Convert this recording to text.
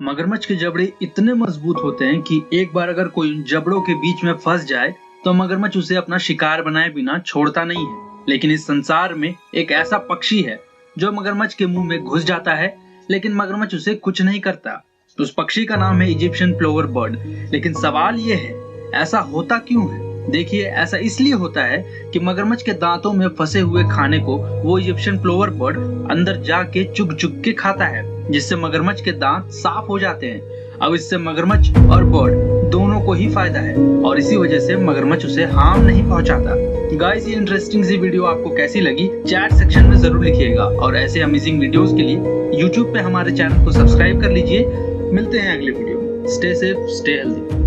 मगरमच्छ के जबड़े इतने मजबूत होते हैं कि एक बार अगर कोई उन जबड़ों के बीच में फंस जाए तो मगरमच्छ उसे अपना शिकार बनाए बिना छोड़ता नहीं है। लेकिन इस संसार में एक ऐसा पक्षी है जो मगरमच्छ के मुंह में घुस जाता है लेकिन मगरमच्छ उसे कुछ नहीं करता। उस पक्षी का नाम है इजिप्शियन प्लोवर बर्ड। लेकिन सवाल ये है, ऐसा होता क्यों है? देखिए, ऐसा इसलिए होता है कि मगरमच्छ के दांतों में फंसे हुए खाने को वो इजिप्शियन प्लोवर बर्ड अंदर जाके चुग चुग के खाता है, जिससे मगरमच्छ के दांत साफ हो जाते हैं। अब इससे मगरमच्छ और बर्ड दोनों को ही फायदा है और इसी वजह से मगरमच्छ उसे हार्म नहीं पहुंचाता। गाइस, ये इंटरेस्टिंग सी वीडियो आपको कैसी लगी चैट सेक्शन में जरूर लिखिएगा और ऐसे अमेजिंग वीडियोस के लिए यूट्यूब पे हमारे चैनल को सब्सक्राइब कर लीजिए। मिलते हैं अगले वीडियो में। Stay safe, stay healthy.